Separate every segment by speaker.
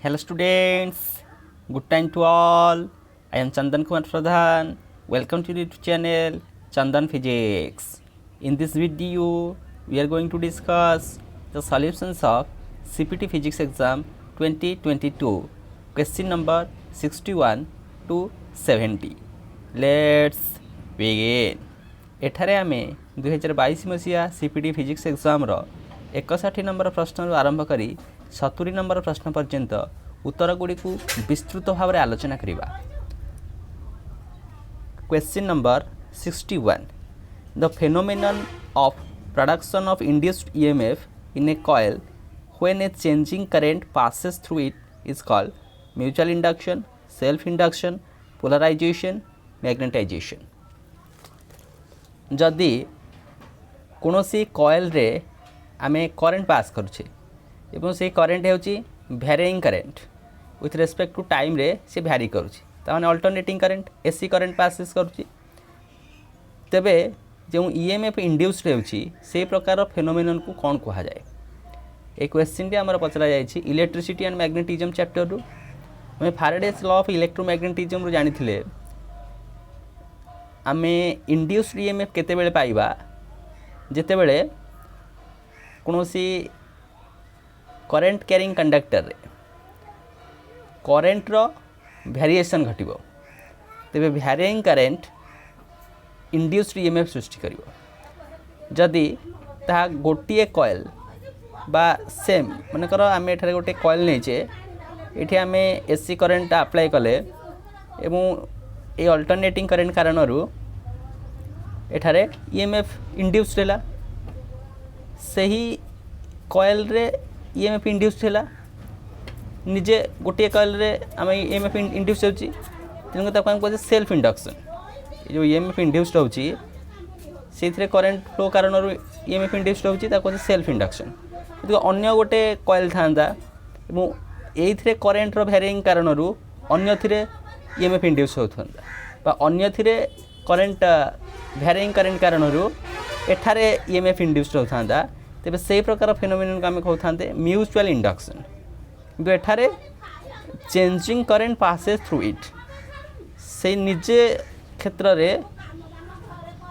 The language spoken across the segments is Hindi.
Speaker 1: Hello students, good time to all. I am Chandan Kumar Pradhan. Welcome to the YouTube channel Chandan Physics. In this video, we are going to discuss the solutions of CPT Physics exam 2022, question number 61 to 70. Let's begin. एठारे आमे 2022 मसीहा सीपीटी फिजिक्स एग्जाम 61 नंबर प्रश्न आरंभ करी 70 नंबर प्रश्न पर्यंत उत्तर गुड़ी को विस्तृत भाव में आलोचना करिबा। Question number 61 the phenomenon of production of induced EMF in a coil when a changing current passes through it is called mutual induction, self induction, polarisation, magnetisation. जदि कौनसी कॉइल रे आमे करेंट पास करुचे एवं से करेंट होची varying current with respect to time रे से भ्यारी करुची ताने alternating current AC current passes करुची तेबे जो ईएमएफ इंड्यूस्ड होची से प्रकार फेनोमेनन को कौन कहा जाए। ए क्वेश्चन टी हमर पचरा जायछि इलेक्ट्रिसिटी एंड मैग्नेटिज्म चैप्टर रु हम फैराडेज लॉ ऑफ इलेक्ट्रोमैग्नेटिज्म रु जानिथिले आमे इंड्यूस्ड ईएमएफ केते बेले पाइबा जेते बेले कोनोसी करेंट कैरिंग कंडक्टर रे करेंट रो वेरिएशन घटिबो तेबे भ्यारिंग करेंट इंड्यूस्ड ईएमएफ सृष्टि करिवो। जदि ता गोटिए कॉइल बा सेम मानकर आमे एठारे गोटे कॉइल नेचे एठी आमे एसी करेंट अप्लाई कले एवं ए अल्टरनेटिंग करेंट कारण एठारे ईएमएफ इंड्यूस्ड हैला सही कॉइल रे ईएमएफ इंड्यूस्ड हैला निजे गोटे कॉइल रे आम ईएमएफ इंड्यूस होची तेणु ताको हम कहते सेल्फ इंडक्शन। जो ईएमएफ इंड्यूस्ड होची से करेंट फ्लो कारण ईएमएफ इंड्यूस्ड होची ताको कहते सेल्फ इंडक्शन। तो अन्य गोटे कॉइल थांदा एवं एइथरे करेंट रो भ्यारिंग कारण अन्य थिरे ईएमएफ इंड्यूस होथंदा बा अन्य थिरे करेंट भ्यारिंग करेंट कारण एठारे ईएमएफ इंड्यूस्ड होथंदा तेबे से प्रकार फेनोमेनन को आम कहते म्यूचुअल इंडक्शन। किंतु एठारे changing current passes through it से निजे क्षेत्र रे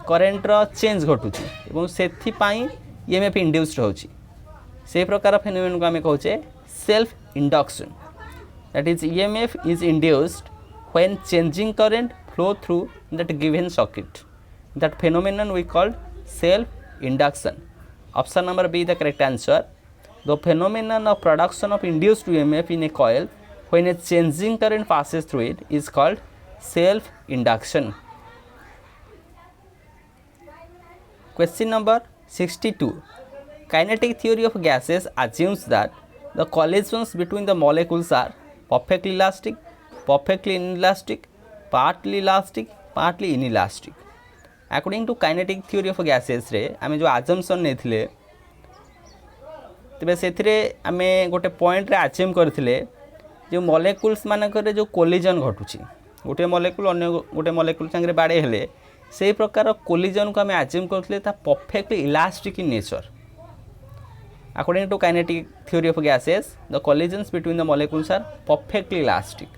Speaker 1: करेंट रो चेंज घटुची एवं सेथि पाई ईएमएफ इंड्यूस्ड होची से प्रकार फेनोमेनन को आम कहते self induction. That is EMF is induced when changing current flow through that given circuit. That phenomenon we called self induction. Option number B the correct answer. The phenomenon of production of induced EMF in a coil when a changing current passes through it is called self induction. Question number 62. Kinetic theory of gases assumes that the collisions between the molecules are perfectly elastic, perfectly inelastic, partly inelastic. According to kinetic theory of gases रे आमे जो assumption नेथिले तबे सेथिरे आमे गोटे पॉइंट रे अज्यूम करथिले जो मॉलिक्यूल्स मानकर जो कोलिजन घटुची गोटे मॉलिक्यूल अन्य गोटे मॉलिक्यूल संगे बाडे हेले से प्रकार कोलिजन को आमे अज्यूम करथिले ता perfectly elastic in nature. According to kinetic theory of gases the collisions between the molecules are perfectly elastic.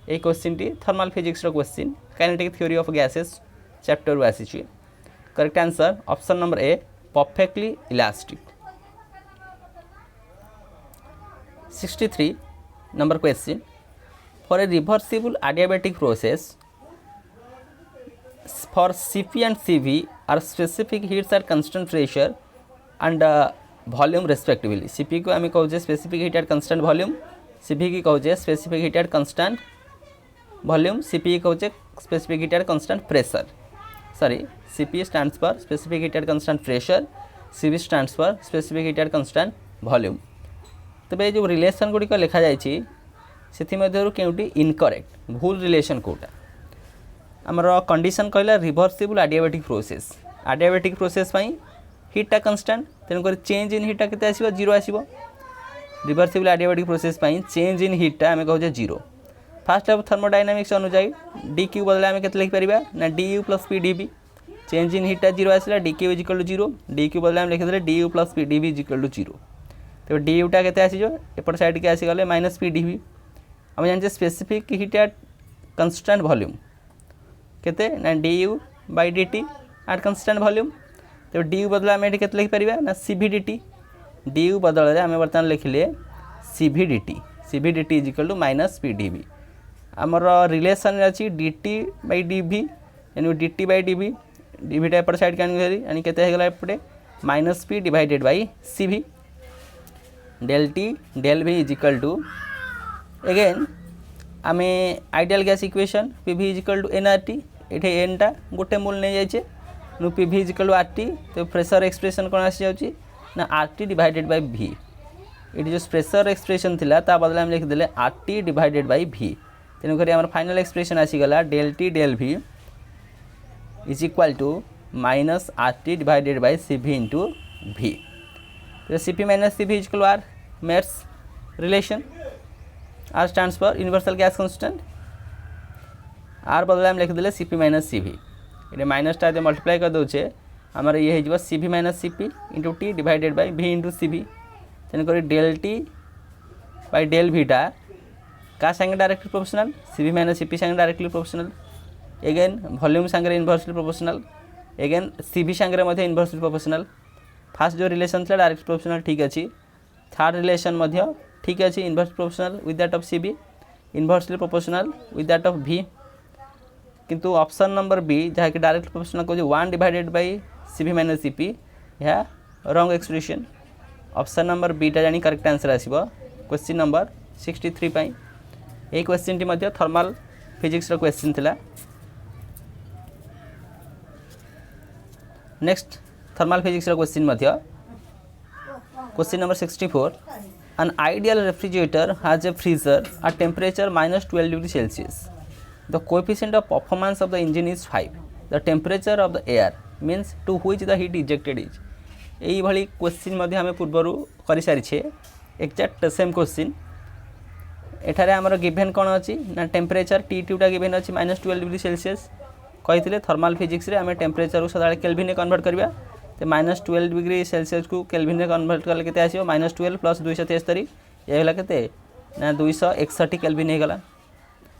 Speaker 1: ए क्वेश्चन टी थर्मल फिजिक्स रो question kinetic theory of gases chapter रु आसी। Correct answer option number A perfectly elastic. 63 number question for a reversible adiabatic process for CP and CV are specific heats at constant pressure and volume respectively. CP को आम कहूँ specific heat at constant volume, CV की कहूँ specific heat at constant volume, CP कहूँ specific heat at constant pressure. Sorry CP stands for specific heat at constant pressure, CV stands for specific heat at constant volume. तबे जो रिलेशन गुड़िक लिखा जाइछि सेथिमध्यरु केउटी इनकरेक्ट भूल रिलेशन कोटा आमर कंडीशन कहला reversible adiabatic process. Adiabatic process पई हीटा कांस्टेंट तेणुकर चेंज इन हीटा केते आसीबो जीरो आसीबो। रिवर्सिबल एडियाबैटिक प्रोसेस पई चेंज इन हीटा आमे कहूजे जीरो। फास्ट ऑफ थर्मोडायनामिक्स अनुसार डी क्यू बदले आम के लिखिपर ना D U plus P D V change in हीटा जीरो आसला D Q is equal to zero D Q बदले आम लिखिदे D U plus P D V is equal to zero तेज डी यूटा के एपट साइड के आसीगले माइनस पी डी भी आम जाने specific heat at constant volume केते ना D U by D T at constant volume तेज डी यू बदल आम ये लिखिपर ना सी V d T D U बदल आम बर्तमान लिखिले C V d T is equal to minus P d V आमर रिलेसन अच्छी d T by d V d T by d V d भीटा एपट साइड के आनी एपटे minus P divided by C V del T del V is equal to again आम ideal gas equation P V is equal to n R T ये एन टा गोटे मोल नहीं जाइए नु P V is equal to R T तो प्रेशर एक्सप्रेशन कौन आसी जाऊँगी ना आर टी डिवाइडेड बाई भी ये जो प्रेशर एक्सप्रेशन थिला ता बदले आम लिखिदे R T divided by V तेणुक आम फाइनल एक्सप्रेशन आसीगला del T del V is equal to minus R T divided by C V into V तो C P minus C V is equal to मेट्स relation R stands for universal gas constant R बदले आम लिखिदे सी पी माइनस सी भी ये माइनस टा मल्टीप्लाई कर दौचे आमर ये हो C V minus C P into T divided by V into C V तेणुक डेल टी बाई डेल भीटा क्या संगे directly proportional C V minus C P संगे डायरेक्टली प्रोपोर्शनल एगेन वॉल्यूम संगे inversely proportional again C V संगे इनवर्सली प्रोपोर्शनल फास्ट जो रिलेशन था डायरेक्ट प्रोपोर्शनल ठीक अच्छी थर्ड रिलेशन ठीक अच्छी inverse proportional with that of C B inversely proportional with that of V किंतु ऑप्शन नंबर बी जहाँ कि डायरेक्ट प्रोपोर्शनल कहूँ 1 divided by C V minus C P यह रॉन्ग एक्सप्रेशन ऑप्शन नंबर बीटा जानी करेक्ट आंसर आसो क्वेश्चन नंबर 63 पाई यही क्वेश्चन टी थर्माल फिजिक्स क्वेश्चन थिला next thermal physics question question number 64 an ideal refrigerator has a freezer at temperature minus 12 degree Celsius the coefficient of performance of the engine is 5 the temperature of the air means to which the heat ejected is यही भली क्वेश्चन आम पूर्वर कर सारी एक्जाक्ट सेम क्वेश्चन एठारे आमर गिभेन कौन अच्छी ना टेम्परेचर टी टूटा गिभेन अच्छी माइनस 12 डिग्री सेल्सियस कही थर्माल फिजिक्स रे आम टेम्परेचर को सदा केल्विन कन्वर्ट करवा तो माइनस 12 डिग्री सेल्सियस को केल्विन कन्वर्ट कले के आसो माइनस 12 प्लस 273 ये है के ना 261 केल्विन होगा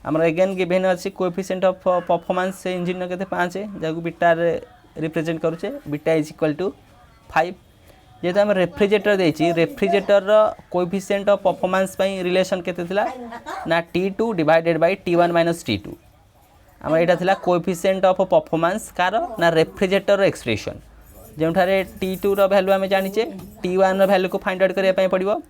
Speaker 1: आमर एगेन गिभेन अच्छी कोएफिशिएंट ऑफ परफॉर्मेंस से इंजिन के 5 जहाँ बीटा रिप्रेजेंट करुचे बीटा इज इक्वल टू 5 जेहेतु आम रेफ्रिजरेटर देछि refrigerator coefficient of performance relation केते थिला ना T2 divided by T1 minus T2 आम यहाँ थिला कोएफिशिएंट ऑफ परफॉर्मेंस कार ना रेफ्रिजरेटर एक्सप्रेशन जो T2 वैल्यू आम जानीचे T1 वैल्यू को फाइंड आउट करने पड़ो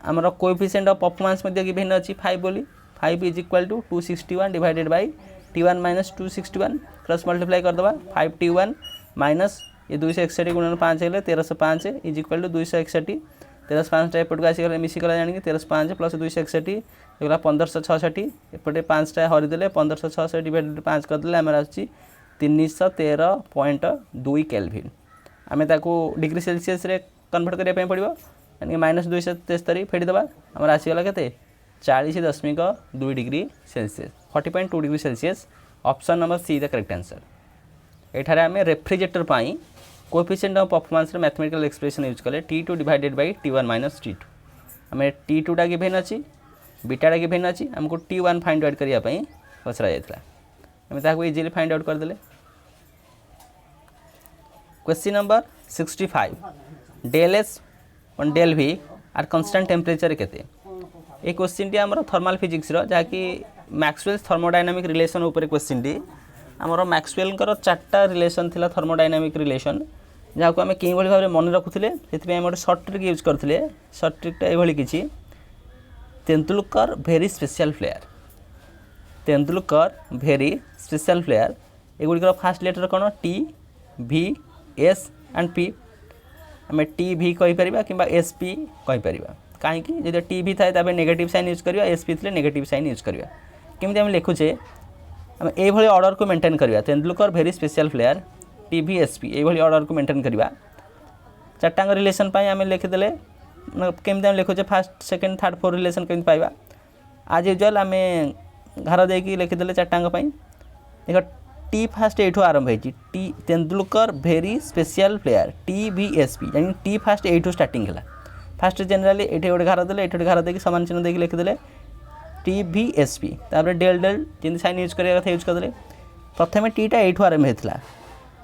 Speaker 1: आमर कोएफिशिएंट ऑफ परफॉर्मेंस गिभेन अच्छी 5 बोली 5 is equal to 261 divided by T1 minus 261 cross multiply करदे 5 T1 माइनस ये 261 गुणन 5 है 1305 इज इक्वल टू 261 1305 एपट को आसीगला मिसिगला जानी 1305 प्लस 261 होगा 1566 एपटे 5टा हरिदेले 1566 डिवाइडेड 5 करदे आम आसी 313.2 केल्विन आम डिग्री सेल्सियस रे कन्वर्ट करने पड़ो यानी माइनस 273 फेड़ीदे आम आसीगला के 40.2 degree Celsius 40.2 degree Celsius option number C the correct answer एठारे आम रेफ्रिजरेटर पाई coefficient of performance mathematical expression use कले T2 divided by T1 minus T2 आम T2 टा गिभेन अच्छी बीटा गिभेन अच्छी आमको T1 फाइंड आउट करने पचरा जाता आम इजिली फाइंड आउट करदे क्वेश्चन नंबर 65 डेल एस और डेल भी आर कांस्टेंट टेम्परेचर केते ये क्वेश्चन टी आमर थर्माल फिजिक्स जहाँकि मैक्सवेल्स थर्मोडायनामिक रिलेशन उपर क्वेश्चन टी आमर मैक्सवेल चार्टा रिलेशन थिला थर्मोडायनामिक रिलेशन जहाँ को आम कि भाव में मन रखुले से गोटे सर्ट ट्रिक यूज करते सर्ट ट्रिकटा ये किसी Tendulkar very special player Tendulkar very special player एगुड़िकर fast letter कौन T V S and P आम टी भी कहीपर कि एस पी कहीपर कहीं जो टी भी थाए नेगेटिव साइन यूज करवा एस पी थे नेगेटिव साइन यूज करवा केमी आम लिखुचे आम ये ऑर्डर को मेंटेन करवा Tendulkar very special player T V S P ये ऑर्डर को मेंटेन करवा चार्टांग रिलेशन आम लिखिदे केमी आम लिखुचे first second third fourth relation केमी पाइबा आज यूजुआल आम घर देकी लिखिदे चार्टांग देख टी फास्ट एठू आरंभ होती T Tendulkar very special player T V S P यानी टी फास्ट एठू स्टार्टिंग है फास्ट जनरली ये गोटे घार देले ये गोटे घार देखिए सामान चिन्ह देखिए लिखिदे TVSP तापर डेल डेल जमी साइन यूज करा कथा यूज करदे प्रथम टीटा एठू आरंभ होता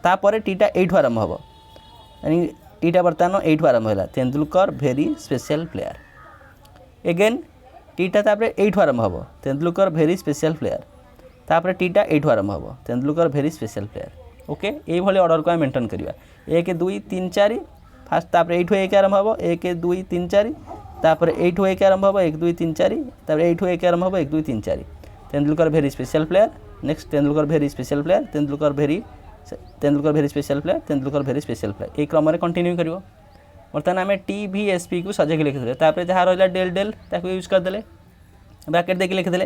Speaker 1: तापर टीटा एठू आरंभ हम यानी टीटा बर्तमान एठू आरंभ है Tendulkar very special player eigen theta तापर एठू आरंभ हम तेंदुलकर भेरी स्पेशल प्लेयर तापर टीटा एठू आरंभ हम Tendulkar very special player okay ये ऑर्डर को मेंटेन करवा 1 2 3 4 फास्ट तापर एठू 1 आरंभ हम 1 2 3 4 तापर एठू 1 आरंभ हम 1 2 3 4 तापर एठू 1 आरंभ हम 1 2 3 4 Tendulkar very special player next Tendulkar very special player Tendulkar very special player Tendulkar very special player ये क्रम में कंटिन्यू कर बर्तमान आम TVSP को सजेक लिखिदे तापर जहाँ रहा डेल डेल ताको यूज करदे ब्रैकेट देके लिखिदे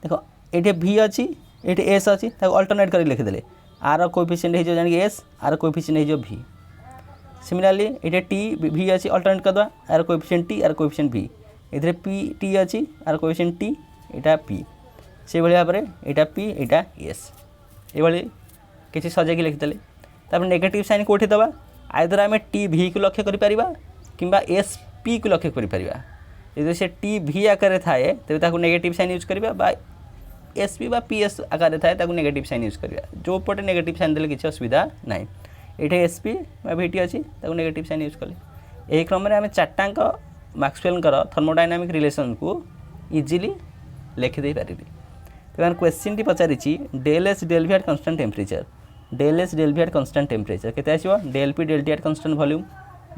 Speaker 1: देखो ये V अच्छी ये S अच्छी अल्टरनेट कर लिखिदे आर कोएफिशिएंट हो जान S आर कोएफिशिएंट हो V सिमिलरली ये T V अच्छी अल्टरनेट करदे आर कोएफिशिएंट T आर कोएफिशिएंट V इधर P T अच्छी आर कोएफिशिएंट T यहाँ P से भाई भाव में यहाँ P यहाँ S ये किसी सजेक लिखिदे तापर नेगेटिव साइन कोठी दबा आइदर आम TV को लक्ष्य करिपरिबा किंबा SP को लक्ष्य करिपरिबा यदि से TV आकार थाए तेज ताको नेगेटिव साइन यूज करिबा बा SP बा PS आकार थाए ताको नेगेटिव साइन यूज करिबा जो पटे नेगेटिव साइन देले किसी असुविधा नाही एठे SP बा VT अछि ताको नेगेटिव साइन यूज कले एही क्रम रे आमे चारटांक मैक्सवेल कर थर्मोडायनामिक रिलेशन को इजीली लिखि दे पारिबी तेन क्वेश्चन टी पचारिछि del S del V at constant temperature del S del V at constant temperature केते आसीबो del P del T at constant volume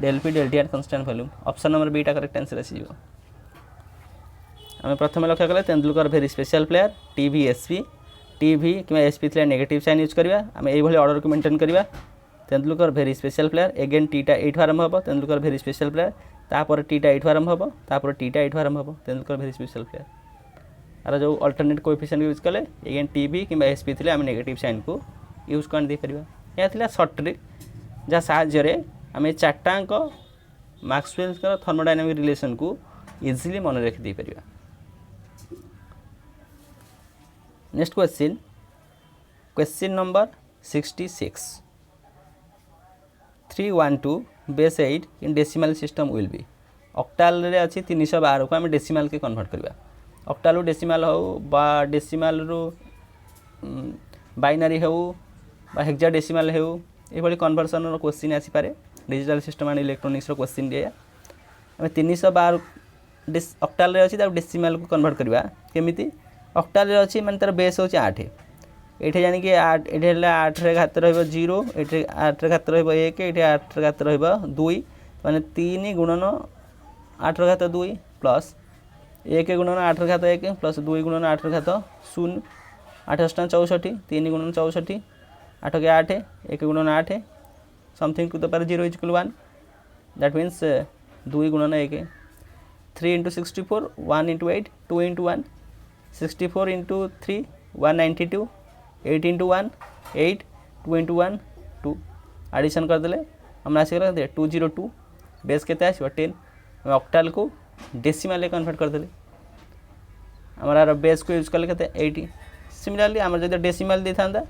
Speaker 1: del P del T at constant volume option number B टा करेक्ट आंसर आसीबो आम प्रथम लक्ष्य कले Tendulkar very special player TVSP TV कि SP थे नेगेटिव साइन यूज करवा आम ये ऑर्डर को मेंटेन करवा Tendulkar very special player eigen theta एठू आरंभ हम तेंदुलकर भेरी स्पेशल प्लेयर तापर टीटा एठू आरंभ हम तापर टीटा एठू आरंभ हम Tendulkar very special player are जो अल्टरनेट कोएफिशिएंट यूज कले एगेन TV कि SP थे आम नेगेटिव साइन को यूज कर दे परिबा या थिला शॉर्ट ट्रिक जहाँ साहाय्य आम चारटांक मैक्सवेल थर्मोडायनामिक रिलेशन को इजीली मन रखी दे परिबा next question number 66 312 base 8 in decimal system will be octal रे अच्छी 312 को आम डेसिमल के कन्वर्ट करवा ऑक्टाल रू डेसिमल हो बा डेसिमल रू बाइनरी हो बा हेक्साडेसिमल हो ये कन्वर्सन क्वेश्चन आसी पारे digital system and electronics question दिए आम 312 ऑक्टाल रे अच्छी डेसिमल को कन्वर्ट करवा केमिति ऑक्टाल रे अच्छी माने तार बेस होची 8 एठे जानि कि 8 एठे 8 रे घात रहइबो 0 एठे 8 रे घात रहइबो 1 एठे 8 रे घात रहइबो 2 माने 3 गुणन 8 रे घात 2 प्लस 1 गुणन 8 रे घात 1 प्लस 2 गुणन 8 रे घात 0 8 अष्ट 64 3 गुणन 64 8 के 8 1 गुणन 8 something to the power 0 is equal 1 that means 2 गुणन 1 3 into 64 1 into 8 2 into 1 64 into 3 192 8 into 1 8 2 into 1 2 addition कर देले हमरा आसीगला 202 बेस केते आसीबो 10 ऑक्टाल को डेसिमल कन्वर्ट कर देले हमरा बेस को यूज करले केते 80 सिमिलरली हमर जदि डेसिमल दे थांदा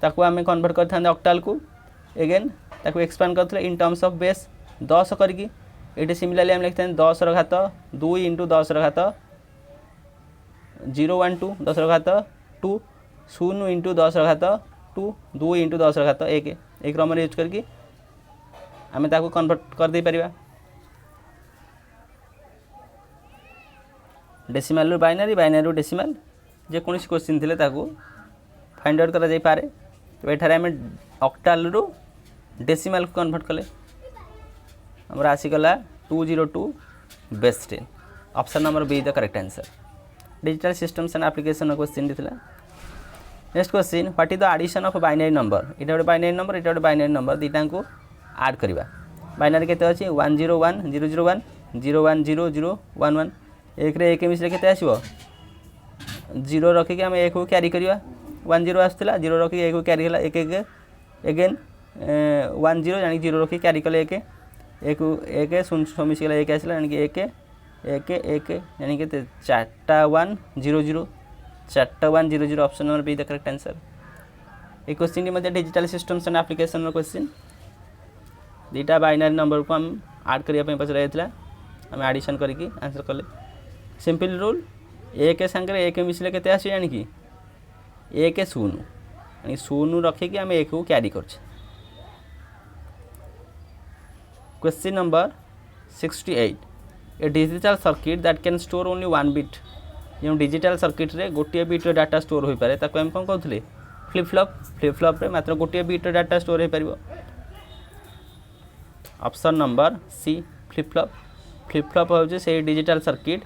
Speaker 1: ताको हमें कन्वर्ट कर थांदा ऑक्टाल को अगेन ताको एक्सपांड करथले इन टर्म्स ऑफ बेस 10 करकी ये सिमिलरली हम लिखते हैं 10 रो घात 2 इंटू 10 रो घात 0 1 2 10 रो घात 2 0 इंटू 10 रो घात 2 2 इंटू 10 रो घात 1 एक क्रम यूज करके आम ताको कन्वर्ट कर दे परिबा डेसिमल बाइनरी बाइनरी डेसिमल जे कोनसी क्वेश्चन थिले ताको फाइंड आउट करा जाय पारे तो एठारे आम ऑक्टाल रो डेसिमल को कन्वर्ट कले हमरा आसीगला 202 base 10 option number B the correct answer digital systems and application question दिथिला next question what is the addition of binary number इटा गोटे बाइनरी नंबर इटा गोटे बाइनरी नंबर दीटा को ऐड करबा बाइनरी केते अछि 101 001 010011 एक रे एक मिसरे केते आसीबो 0 रखि के हम एक को कैरी करबा 10 आस्तला 0 रखि एक को कैरी हला एक एक अगेन 10 यानी 0 रखि कैरी कले एक एक एक शून्य मिसगला एक आसला यानी कि एक एक एक यानी कि 4टा 1 0 0 4टा 1 0 0 option number B the correct answer ये क्वेश्चन टी digital systems and application question दीटा बाइनरी नंबर को हम आड करने पचरा जाता आम आडिशन करके आंसर कले सिंपल रूल एक सांगे एक मिसले के आस जाणी एक शून्य शून्य रखिकी आम एक को क्यारी कर question number 68 A digital circuit that can store only one bit जो डिजिटल सर्किट रे गोटे बिट डाटा स्टोर हो पारे ताको हम कौन कहते फ्लिप फ्लॉप रे मात्र गोटे बिट डाटा स्टोर हो पार option number C flip flop हूँ से डिजिटल सर्किट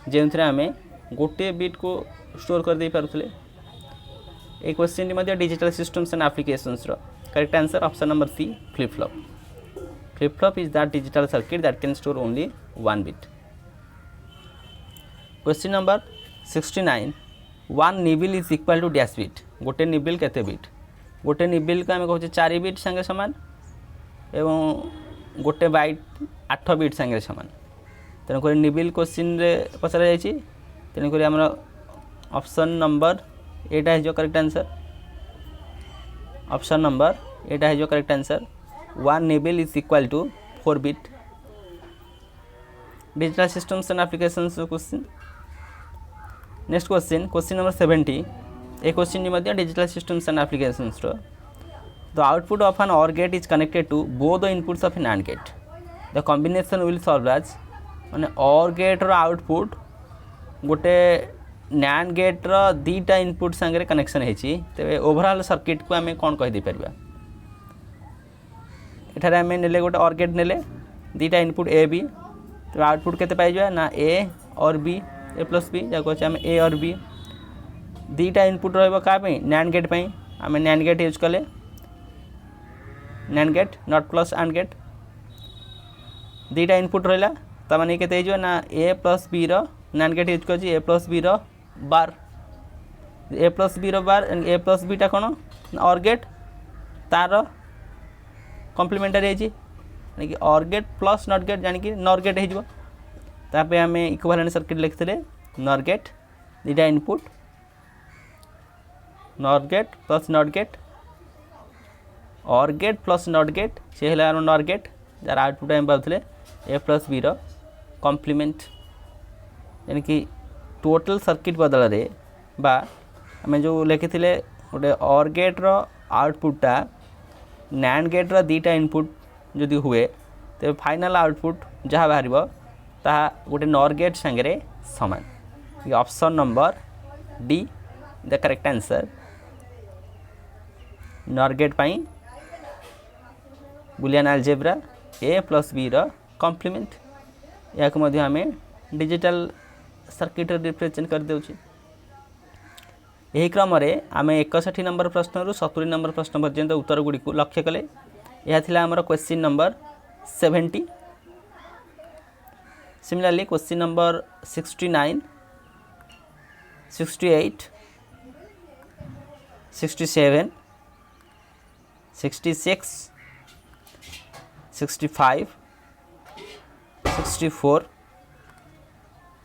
Speaker 1: जो आम गोटे बिट को स्टोर कर दे पारुले ये question digital systems and applications correct answer option number C flip flop is that digital circuit that can store only one bit question number 69 one nibble is equal to dash bit गोटे निबिल केते बिट गोटे निबिल को आम कहते 4 बिट संगे समान एवं गोटे बाइट 8 बिट संगे समान तेणुक निबिल क्वेश्चन रे पचरा जाइए तेणुक आम ऑप्शन नंबर एटा है जो करेक्ट आंसर ऑप्शन नंबर एटा है जो correct answer one nibble is equal to 4 bit digital systems and applications question next question number 70 a question digital systems and applications the output of an OR gate is connected to both the inputs of an AND gate the combination will serve as माने OR गेट रो आउटपुट गोटे NAND गेट रो दीटा इनपुट संगे कनेक्शन होती तेरे ओवरऑल सर्किट को आम कौन कहीदे पार एठारे आम ने गोटे OR गेट ने दीटा इनपुट ए बी तो आउटपुट केते पाइबा ना ए और बी ए प्लस बी जहाँ कहे आम ए और बी दीटा इनपुट रहा NAND गेट आम NAND गेट यूज कले NAND gate not plus AND gate दीटा इनपुट रहा तो मैंने के ना A plus B NAND gate use कर A plus B bar A plus B bar A plus बीटा कौन OR गेट तार कम्प्लीमेंटारी है OR gate plus not gate जानिक NOR गेट हो तापर आम इक्विवेलेंट सर्किट लिखते NOR गेट दीटा input NOR gate plus not gate OR gate plus not gate से है NOR गेट जार आउटपुट आम पाते ए प्लस बी कम्प्लीमेंट यानी कि टोटल सर्किट बदल रे बा आम जो लिखी गोटे OR गेट रो आउटपुटा NAND गेट रो दीटा इनपुट जदि हुए तो फाइनल आउटपुट जहाँ बाहर ताहा गोटे NOR गेट संगे समान ये option number D the correct answer NOR gate पाई Boolean algebra A plus B complement या आम डिजिटल सर्किट रिप्रेजेंट कर देउछि यही क्रम आम 61 नंबर प्रश्न रु 70 नंबर प्रश्न पर्यंत उत्तर गुड़ी को लक्ष्य कले यह थिला हमर question number 70 similarly question number 69 68 67 66 65 64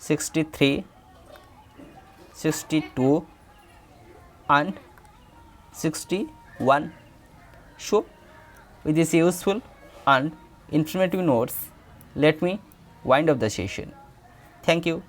Speaker 1: 63 62 and 61. So with this useful and informative notes, let me wind up the session. Thank you.